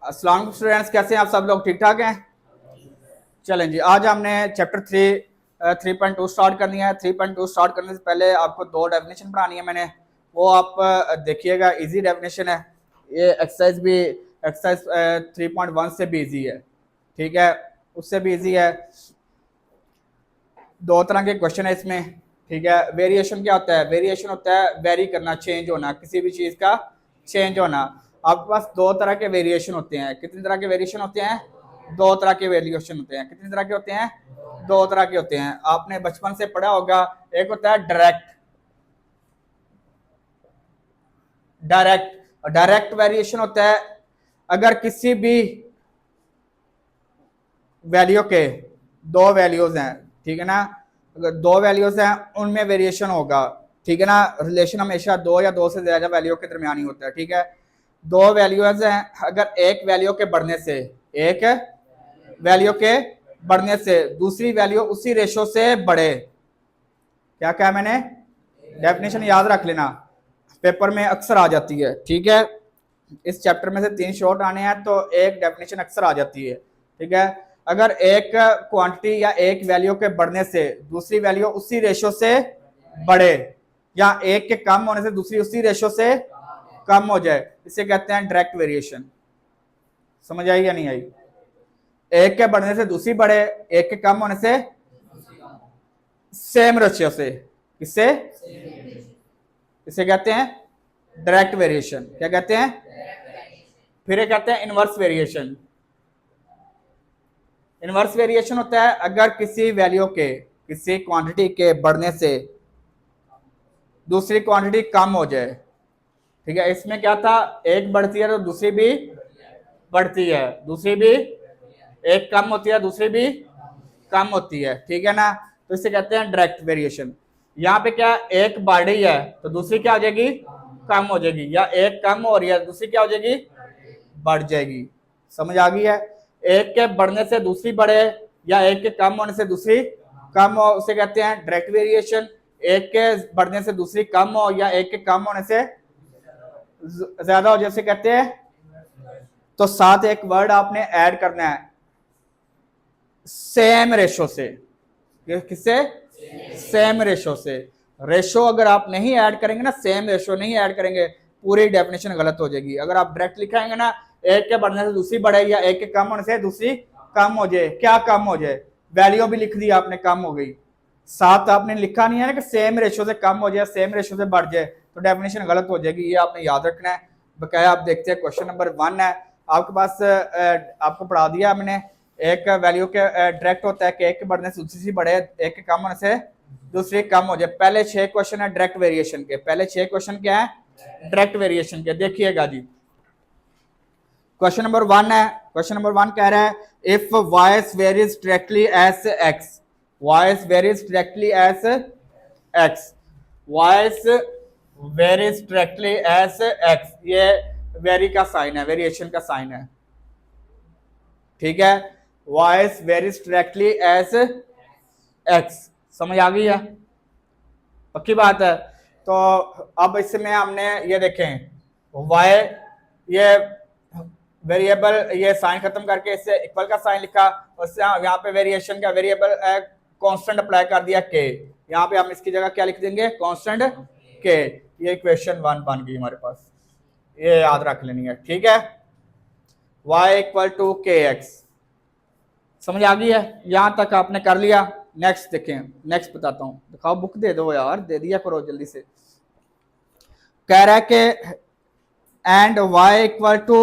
अस्सलाम वालेकुम स्टूडेंट्स, कैसे हैं आप सब लोग? ठीक ठाक हैं? चलें जी, आज हमने चैप्टर 3.2 स्टार्ट करनी है। 3.2 स्टार्ट करने से पहले आपको दो डेफिनेशन पढ़ानी है मैंने, वो आप देखिएगा। इजी डेफिनेशन है ये, एक्सरसाइज 3.1 से भी इजी है, ठीक है, उससे भी इजी है। दो तरह के क्वेश्चन है इसमें, ठीक है। वेरिएशन क्या होता है? वेरिएशन होता है वेरी करना, चेंज होना, किसी भी चीज़ का चेंज होना। आपके पास दो तरह के वेरिएशन होते हैं। कितनी तरह के वेरिएशन होते हैं? दो तरह के वेरिएशन होते हैं। कितनी तरह के होते हैं? दो तरह के होते हैं। आपने बचपन से पढ़ा होगा, एक होता है डायरेक्ट। डायरेक्ट वेरिएशन होता है अगर किसी भी वैल्यू के दो वैल्यूज हैं, ठीक है ना, अगर दो वैल्यूज हैं उनमें वेरिएशन होगा, ठीक है ना। रिलेशन हमेशा दो या दो से ज्यादा वैल्यू के दरमियान ही होता है, ठीक है। दो वैल्यूज हैं, अगर एक वैल्यू के बढ़ने से, एक वैल्यू के बढ़ने से दूसरी वैल्यू उसी रेशो से बढ़े, क्या क्या मैंने डेफिनेशन याद रख लेना, पेपर में अक्सर आ जाती है, ठीक है। इस चैप्टर में से 3 शॉर्ट आने हैं तो एक डेफिनेशन अक्सर आ जाती है, ठीक है। अगर एक क्वांटिटी या एक वैल्यू के बढ़ने से दूसरी वैल्यू उसी रेशो से बढ़े, या एक के कम होने से दूसरी उसी रेशो से कम हो जाए, इसे कहते हैं डायरेक्ट वेरिएशन। समझ आई या नहीं आई? एक के बढ़ने से दूसरी बढ़े, एक के कम होने से सेम रेशियो से, किससे? इसे कहते हैं डायरेक्ट वेरिएशन। क्या कहते हैं? फिर कहते हैं इनवर्स वेरिएशन। इनवर्स वेरिएशन होता है अगर किसी वैल्यू के, किसी क्वांटिटी के बढ़ने से दूसरी क्वांटिटी कम हो जाए, ठीक है। इसमें क्या था, एक बढ़ती है तो दूसरी भी बढ़ती है, दूसरी भी, एक कम होती है दूसरी भी कम होती है, ठीक है ना। तो इसे कहते हैं डायरेक्ट वेरिएशन। यहाँ पे क्या, एक बढ़ रही है तो दूसरी क्या हो जाएगी? कम हो जाएगी, या एक कम हो रही है दूसरी क्या हो जाएगी? बढ़ जाएगी। समझ आ गई है? एक के बढ़ने से दूसरी बढ़े या एक के कम होने से दूसरी कम हो, उसे कहते हैं डायरेक्ट वेरिएशन। एक के बढ़ने से दूसरी कम हो या एक के कम होने से ज्यादा हो, जैसे कहते हैं। तो साथ एक वर्ड आपने ऐड करना है, सेम रेशो से। किससे? सेम रेशो से। रेशो अगर आप नहीं ऐड करेंगे ना, सेम रेशो नहीं ऐड करेंगे, पूरी डेफिनेशन गलत हो जाएगी। अगर आप डायरेक्ट लिखाएंगे ना, एक के बढ़ने से दूसरी बढ़े या एक के कम होने से दूसरी कम हो जाए, क्या कम हो जाए? वैल्यू भी लिख दी आपने, कम हो गई। साथ आपने लिखा नहीं है ना कि सेम रेशो से कम हो जाए, सेम रेशो से बढ़ जाए, तो डेफिनेशन गलत हो जाएगी। ये आपने याद रखना है। बकाया आप देखते हैं क्वेश्चन नंबर 1 है आपके पास, आपको पढ़ा दिया हमने। एक वैल्यू के डायरेक्ट होता है कि एक के बढ़ने से दूसरी बढ़े, एक के कम होने से दूसरी कम हो जाए। पहले 6 क्वेश्चन है डायरेक्ट वेरिएशन के। पहले 6 क्वेश्चन क्या है? डायरेक्ट वेरिएशन के। देखिएगा जी, क्वेश्चन नंबर 1 है। क्वेश्चन नंबर 1 कह रहा है, if y varies directly as x, y varies directly as x, y varies directly as x, ये वेरी का साइन है, वेरिएशन का साइन है, ठीक है। y varies directly as x, समझ आ गई है? पक्की बात है। तो अब इसमें हमने ये देखें, y ये वेरिएबल, ये साइन खत्म करके इससे इक्वल का साइन लिखा, उससे यहाँ पे वेरिएशन का वेरिएबल कांस्टेंट अप्लाई कर दिया k। यहाँ पे हम इसकी जगह क्या लिख देंगे? Constant k। ये इक्वेशन 1 बन गई हमारे पास, ये याद रख लेनी है, ठीक है। y इक्वल टू kx, समझ आ गई है? यहां तक आपने कर लिया। नेक्स्ट देखें, नेक्स्ट बताता हूं। दिखाओ, बुक दे दो यार, दे दिया करो जल्दी से। कह रहा है कि एंड y इक्वल टू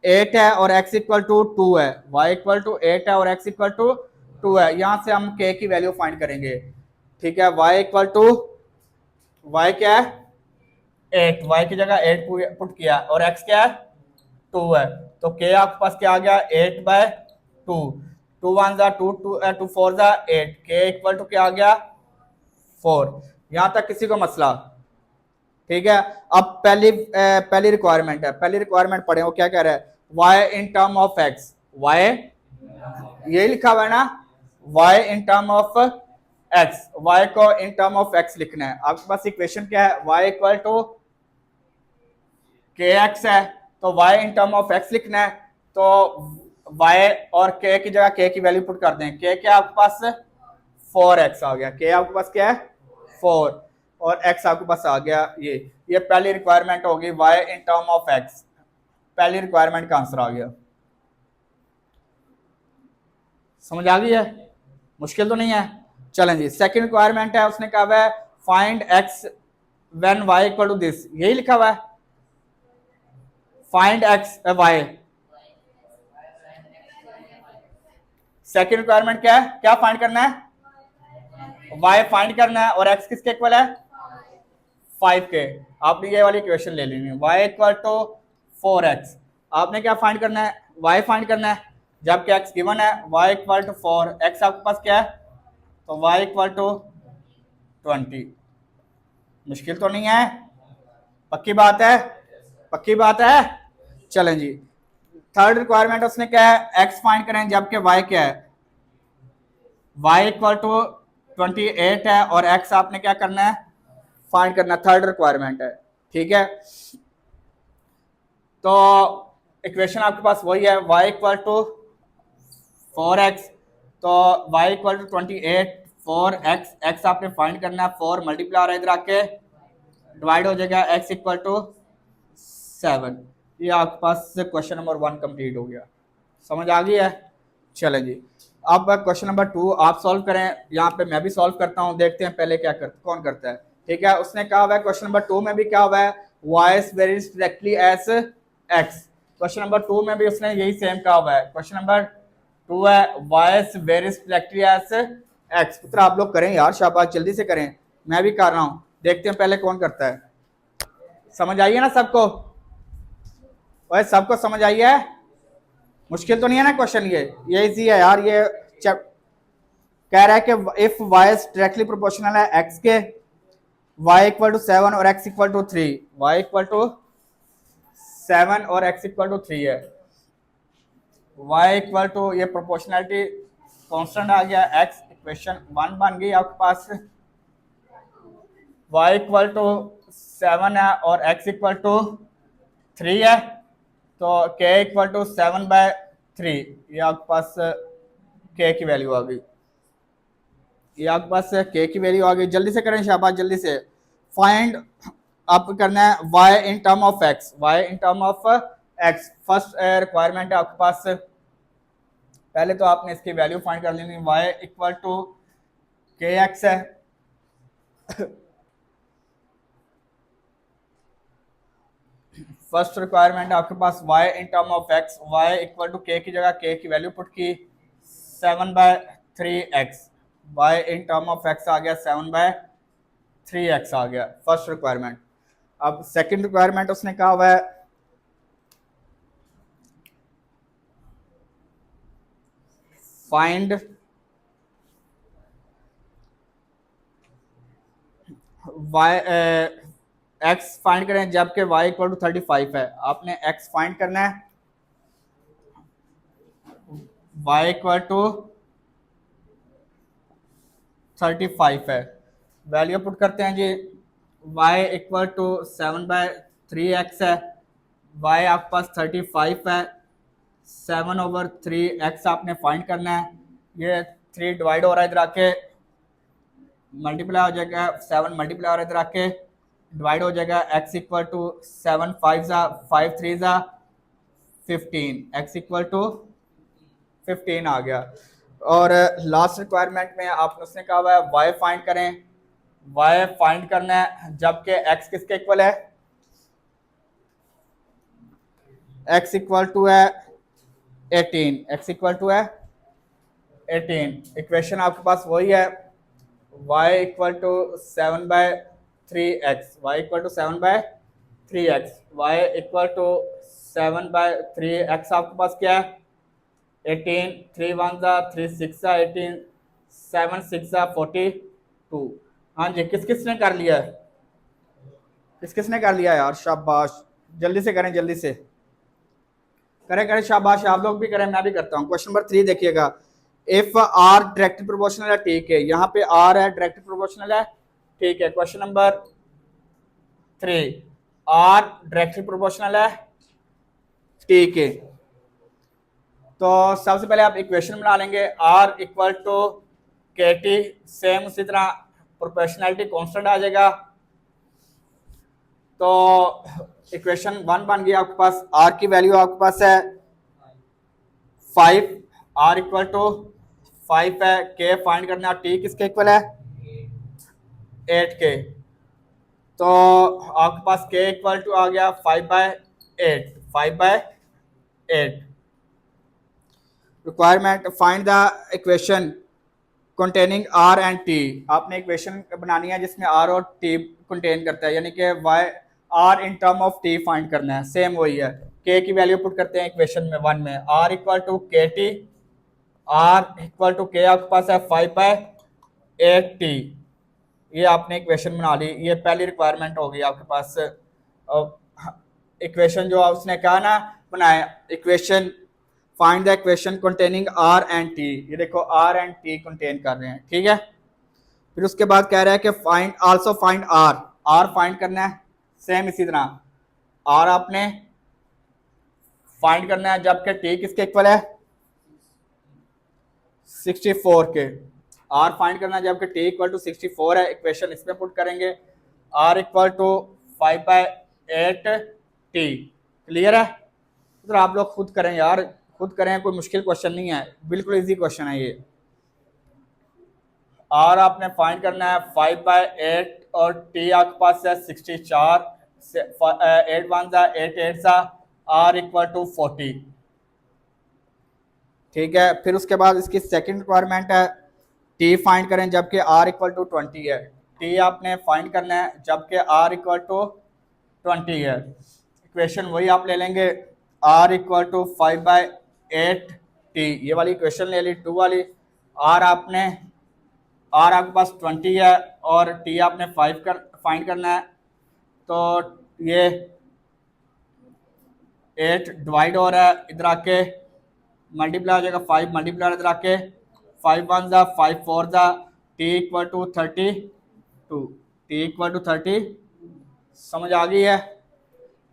8 है और x इक्वल टू 2 है। y इक्वल टू 8 है और x इक्वल टू 2 है। यहां से हम k की वैल्यू फाइंड करेंगे, ठीक है। y इक्वल टू, y क्या है? 8, y की जगह 8 पुट किया और x क्या है? 2 है। तो k आपके पास क्या आ गया? 8/2। 2 1 जा 2, 2 4 जा 8, k इक्वल टू क्या आ गया? 4। यहां तक किसी को मसला? ठीक है। अब पहली रिक्वायरमेंट है, पहली रिक्वायरमेंट पढ़े, वो क्या कह रहा है? y in term of x, y ये लिखा हुआ है ना, y in term of x, y को इन टर्म ऑफ x लिखना है। आपके पास इक्वेशन क्या है? y इक्वल टू kx है, तो y in term of x लिखना है। तो y और k की जगह k की वैल्यू पुट कर दें। k क्या आपके पास 4x आ गया, k आपके पास क्या है 4 और x आपके पास आ गया ये पहली रिक्वायरमेंट होगी y in term of x, पहली रिक्वायरमेंट का आंसर आ गया। समझ आ गई है, मुश्किल तो नहीं है। चलें जी, सेकंड रिक्वायरमेंट है, उसने कहा हुआ है find x when y equal to this, यही लिखा हुआ है find x y। Second requirement क्या है, क्या फाइंड करना है, y फाइंड करना है और x किसके इक्वल है 5 के। आपने ये वाली इक्वेशन ले लेनी है y इक्वल टू 4x, आपने क्या फाइंड करना है y फाइंड करना है, जबकि x गिवन है y इक्वल टू 4, x आपके पास क्या है तो y इक्वल टू 20। मुश्किल तो नहीं है, पक्की बात है, पक्की बात है। चलें जी, थर्ड रिक्वायरमेंट उसने क्या है x फाइंड करें जबकि y क्या है y इक्वल टू 28 है और x आपने क्या करना है फाइंड करना, थर्ड रिक्वायरमेंट है। ठीक है, तो इक्वेशन आपके पास वही है y इक्वल टू 4x, तो y equal to 28 4x, x आपने फाइंड करना है 4 मल्टीप्लाई इधर आके डिवाइड हो जाएगा x इक्वल टू 7। ये आपके पास क्वेश्चन नंबर 1 कंप्लीट हो गया। समझ आ गई है। चलें जी, अब क्वेश्चन नंबर 2 आप सॉल्व करें, यहाँ पे मैं भी सॉल्व करता हूँ, देखते हैं पहले क्या कौन करता है। ठीक है, उसने कहा हुआ है क्वेश्चन नंबर 2 में भी क्या हुआ है y varies directly as x, question number 2 में भी उसने यही सेम कहा हुआ है। क्वेश्चन नंबर 2 है y varies directly as x। पुत्र आप लोग करें यार, शाबाश, जल्दी से करें, मैं भी कर रहा हूँ, देखते हैं पहले कौन करता है। समझ आइए ना सबको, वह सबको समझ आई है, मुश्किल तो नहीं है ना क्वेश्चन, ये इजी है यार। ये कह रहा है कि इफ y डायरेक्टली प्रोपोर्शनल है x के, y इक्वल टू 7 और x equal to 3, y equal to 7 और x इक्वल टू 3 है, y इक्वल टू ये प्रोपोर्शनलिटी कांस्टेंट आ गया, x इक्वेशन 1 बन गई आपके पास, y इक्वल टू 7 है और x इक्वल टू 3 है, तो k इक्वल टू 7/3, ये आपके पास k की वैल्यू आ गई, ये आपके पास k की वैल्यू आ गई। जल्दी से करें शाबाश, जल्दी से। फाइंड आपको करना है y in term of x, y in term of x, first requirement है आपके पास। पहले तो आपने इसकी वैल्यू फाइंड कर लेनी, y इक्वल टू kx है फर्स्ट रिक्वायरमेंट आपके पास y in term of x, y equal to k की जगह k की वैल्यू पुट की 7/3x, y in term of x आ गया 7/3x आ गया फर्स्ट रिक्वायरमेंट। अब सेकंड रिक्वायरमेंट उसने कहा हुआ है फाइंड y x फाइंड करें जबकि y इक्वल टू 35 है, आपने x फाइंड करना है y इक्वल टू 35 है, वैल्यू पुट करते हैं जी, y इक्वल टू 7/3x है, y आपके पास 35 है, 7/3x आपने फाइंड करना है, ये 3 डिवाइड हो रहा है इधर आके मल्टीप्लाई हो जाएगा, 7 मल्टीप्लाई हो रहा है इधर आके डिवाइड हो जाएगा, x equal to 7 5 5 3 15, x equal to 15 आ गया। और लास्ट रिक्वायरमेंट में आपने उसने कहा हुआ है y फाइंड करें, y फाइंड करना है जबकि x किसके इक्वल है, x इक्वल टू है 18, x इक्वल टू है 18। इक्वेशन आपके पास वही है y equal to 7/3x, y equal to 7/3x, y equal to 7/3x आपके पास क्या है 18, 3 1 3 6 18, 7 6 42। हाँ जी, किस किसने कर लिया है, किस किसने कर लिया यार, शाबाश, जल्दी से करें, जल्दी से करें करें, शाबाश, आप लोग भी करें, मैं भी करता हूँ। क्वेश्चन नंबर 3 देखिएगा, इफ आर डायरेक्टली प्रोपोर्शनल है, ठीक है, यहाँ पे आर है डायरेक्टली प्रोपोर्शनल है, ठीक है। Question number 3 R directly proportional है, ठीक है, तो सबसे पहले आप इक्वेशन बना लेंगे आर इक्वल टू के टी, सेम उसी तरह प्रोपोर्शनैलिटी कांस्टेंट आ जाएगा। तो इक्वेशन 1 बन गई आपके पास। आर की वैल्यू आपके पास है 5, आर इक्वल टू 5 है। के फाइंड करना, टी किसके इक्वल है 8 के। तो आपके पास के इक्वल टू आ गया 5/8, 5/8। Requirement find the equation containing R and T. आपने इक्वेशन बनानी है जिसमें आर और टी कंटेन करता है, यानी कि Y R in term of T find करना है। सेम वही है, के की वैल्यू पुट करते हैं इक्वेशन में 1 में, आर इक्वल टू के टी, आर इक्वल टू के आपके पास है 5/8 टी। ये आपने इक्वेशन बना ली, ये पहली रिक्वायरमेंट होगी आपके पास। इक्वेशन जो उसने कहा ना बनाए, equation find the equation containing R and T. ये देखो आर एंड टी कंटेन कर रहे हैं, ठीक है। फिर उसके बाद कह रहा है कि find also find R, R find करना है। सेम इसी तरह आर आपने फाइंड करना है जबकि टी किसके इक्वल है 64 के। आर फाइंड करना है जबकि टी इक्वल टू 64 है। इक्वेशन इसमें पुट करेंगे, R equal to 5/8 T. Clear है? तो आप लोग खुद करें यार, खुद करें, कोई मुश्किल क्वेश्चन नहीं है, बिल्कुल इजी क्वेश्चन है ये। आर आपने फाइंड करना है 5/8 और टी आपके पास है 64, 8 1 सा 8 8 सा, आर इक्वल टू 40। ठीक है। फिर उसके बाद इसकी सेकंड रिक्वायरमेंट है टी फाइंड करें जबकि आर इक्वल टू 20 है। टी आपने फाइंड करना है जबकि आर इक्वल टू 20 है। इक्वेशन वही आप ले लेंगे, आर इक्वल टू 5/8 टी, ये वाली इक्वेशन ले ली 2 वाली। आर आपके पास 20 है और टी आपने 5 फाइंड करना है। तो ये 8 डिवाइड हो रहा है, इधर आके मल्टीप्लाई हो जाएगा, 5 मल्टीप्लाई इधर आके 5 1 सा 5 4 सा, T equal to 32, T equal to 30। समझ आ गई है?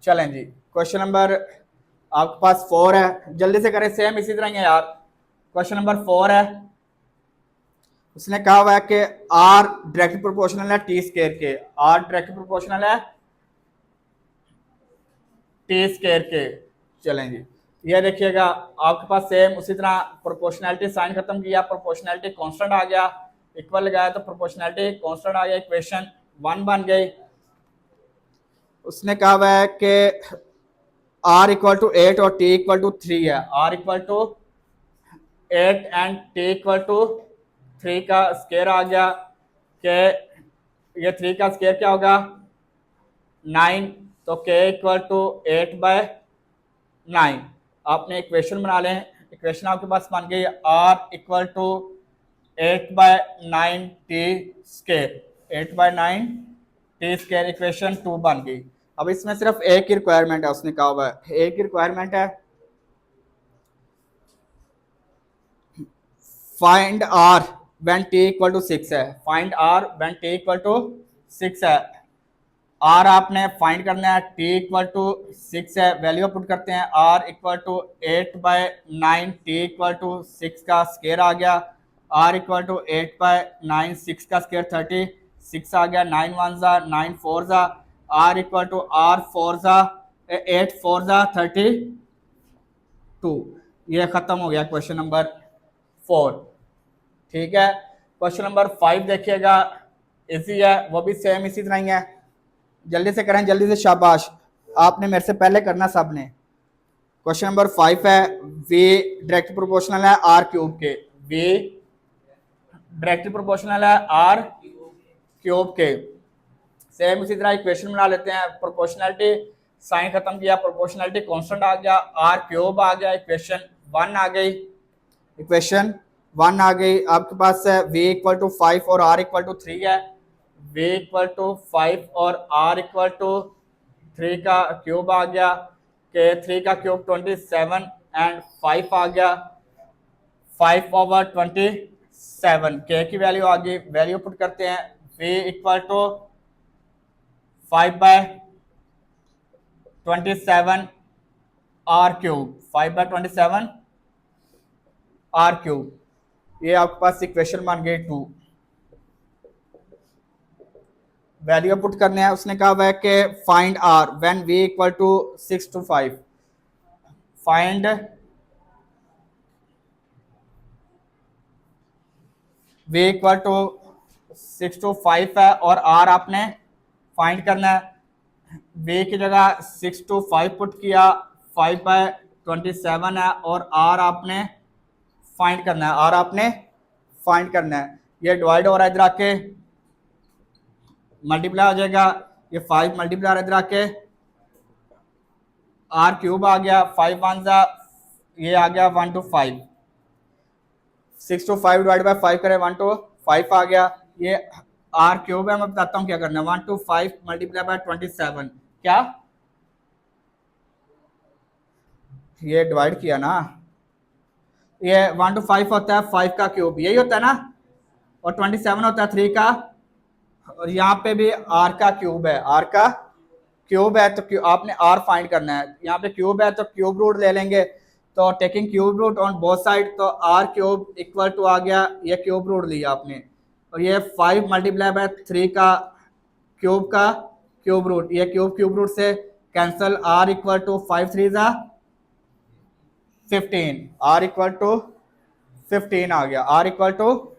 चलें जी, क्वेश्चन नंबर आपके पास 4 है, जल्दी से करें, सेम इसी तरह ही है यार। क्वेश्चन नंबर 4 है, उसने कहा हुआ है कि आर डायरेक्ट प्रोपोर्शनल है टी स्क्वायर के। आर डायरेक्ट प्रोपोर्शनल है टी स्क्वायर के। चलें जी, ये देखिएगा आपके पास सेम उसी तरह प्रोपोर्शनैलिटी साइन खत्म किया, प्रोपोर्शनैलिटी कांस्टेंट आ गया, इक्वल लगाया तो प्रोपोर्शनैलिटी कांस्टेंट आ गया, इक्वेशन 1 बन गई। उसने कहा हुआ है कि आर इक्वल टू 8 और टी इक्वल टू 3 है। R equal to 8 and T equal to 3 का स्क्वायर आ गया कि ये 3 का स्क्वायर क्या होगा 9, तो के इक्वल टू 8/9। आपने इक्वेशन बना लें, इक्वेशन आपके पास बन गई R equal to 8/9 T square, 8/9 T square, equation 2 बन गई। अब इसमें सिर्फ एक ही रिक्वायरमेंट है, उसने कहा हुआ है एक ही रिक्वायरमेंट है, find R when T equal to 6 है। Find R when T equal to 6 है। आर आपने फाइंड करना है, टी इक्वल टू 6 है, वैल्यू पुट करते हैं, R equal to 8/9 T equal to 6 का स्क्वायर आ गया, आर इक्वल टू 8/9 6 का स्क्वायर 36 आ गया, 9 1 सा 9 4 सा, आर इक्वल टू आर 4 सा 8 4 सा 32। ये खत्म हो गया क्वेश्चन नंबर 4। ठीक है। क्वेश्चन नंबर 5 देखिएगा, इजी है, वो भी सेम इसी तरह ही है। जल्दी से करें, जल्दी से, शाबाश, आपने मेरे से पहले करना सब ने। क्वेश्चन नंबर 5 है, वी डायरेक्ट प्रोपोर्शनल है आर क्यूब के। वी डायरेक्ट प्रोपोर्शनल है आर क्यूब के। सेम इसी तरह इक्वेशन बना लेते हैं, प्रोपोर्शनैलिटी साइन खत्म किया, प्रोपोर्शनैलिटी कांस्टेंट आ गया, आर क्यूब आ गया, इक्वेशन 1 आ गई, इक्वेशन 1 आ गई। आपके पास है v इक्वल टू 5 और r इक्वल टू 3 है। v इक्वल टू 5 और r इक्वल टू 3 का क्यूब आ गया कि 3 का क्यूब 27 एंड 5 आ गया 5/27। के की वैल्यू आ गई, वैल्यू पुट करते हैं, v equal to 5/27 r cube, 5/27 R cube, ये आपके पास इक्वेशन बन गई 2। वैल्यू पुट करने हैं, उसने कहा हुआ है कि find R when v equal to 6 to 5, फाइंड v इक्वल टू 6 to 5 है और r आपने फाइंड करना है। v की जगह 6 to 5 पुट किया, 5/27 है और r आपने फाइंड करना है, r आपने फाइंड करना है। ये डिवाइड हो रहा है इधर आके, मल्टीप्लाई हो जाएगा, ये 5 मल्टीप्लाई इधर आके आर क्यूब आ गया, 5 1 ये आ गया 1 to 5, 6 to 5 डिवाइड बाय 5 करें 1 to 5 आ गया। ये आर क्यूब है, मैं बताता हूँ क्या करना है। 1 to 5 मल्टीप्लाई बाय 27, क्या ये डिवाइड किया ना, ये 1 to 5 होता है 5 का क्यूब, यही होता है ना, और 27 होता है 3 का, और यहाँ पे भी आर का क्यूब है, आर का क्यूब है तो आपने आर फाइंड करना है। यहाँ पे क्यूब है तो क्यूब रूट ले लेंगे, तो taking cube root on both side, तो आर क्यूब इक्वल टू आ गया, ये क्यूब रूट लिया आपने, और ये 5 मल्टीप्लाई बाय 3 का क्यूब रूट, ये क्यूब रूट से cancel, R equal to 5 3 15, R equal to 15 आ गया, आर इक्वल टू,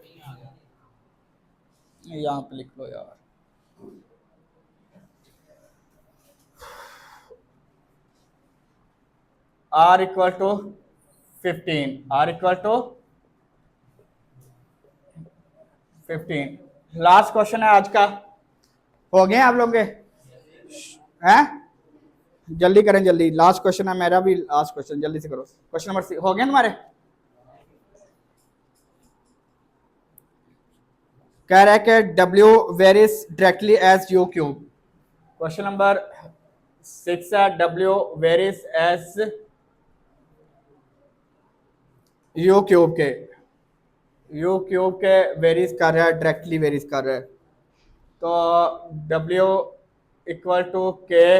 यहाँ पे लिख लो यार, R equal to 15, R equal to 15। Last question है आज का, हो गए आप लोग के हैं, जल्दी करें जल्दी, लास्ट क्वेश्चन है मेरा भी, लास्ट क्वेश्चन जल्दी से करो। क्वेश्चन नंबर 6 हो गए तुम्हारे, कह रहा है कि W varies directly as U cube. Question number 6 है, W varies as U cube के वेरीज कर रहा है, डायरेक्टली वेरीज कर रहा है, तो W इक्वल टू के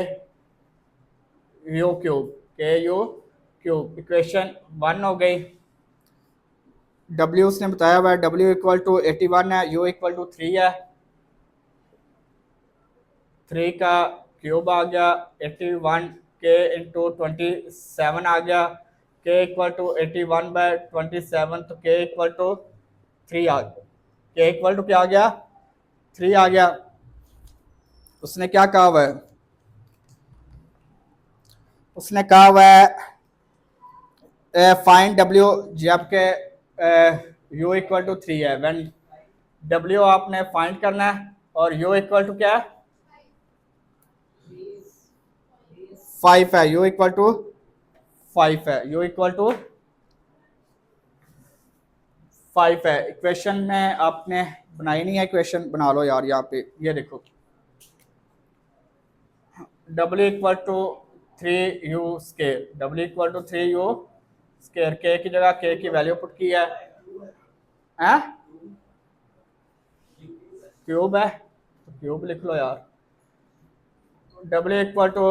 यू क्यूब, इक्वेशन 1 हो गई। W उसने बताया हुआ है, W इक्वल टू 81 है, U इक्वल टू 3 है, 3 का क्यूब आ गया, 81 के इंटू 27 आ गया, K इक्वल टू 81/27, तो K इक्वल टू 3 आ गया, K इक्वल टू क्या आ गया, 3 आ गया। उसने क्या कहा हुआ है, उसने कहा हुआ है फाइंड W, जबकि U इक्वल टू 3 है, व्हेन W आपने फाइंड करना है और U इक्वल टू क्या है 5 है, U इक्वल टू 5 है, U इक्वल टू 5 है। इक्वेशन में आपने बनाई नहीं है, इक्वेशन बना लो यार, यहाँ पे ये देखो, W equal to 3U square, W equal to 3U square, K की जगह K की वैल्यू पुट की है, क्यूब है तो क्यूब लिख लो यार, W equal to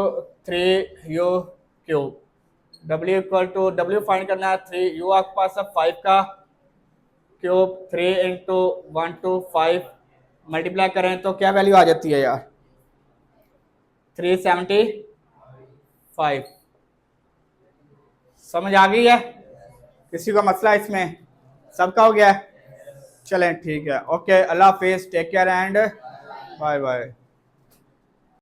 3U cube, W equal to, W find करना है 3U आपके पास है 5 का क्यूब, 3 इंटू 1 to 5 मल्टीप्लाई करें तो क्या वैल्यू आ जाती है यार 375। समझ आ गई है, किसी का मसला इसमें, सबका हो गया है, चलें ठीक है, ओके, अल्लाह हाफिज, take care and bye bye.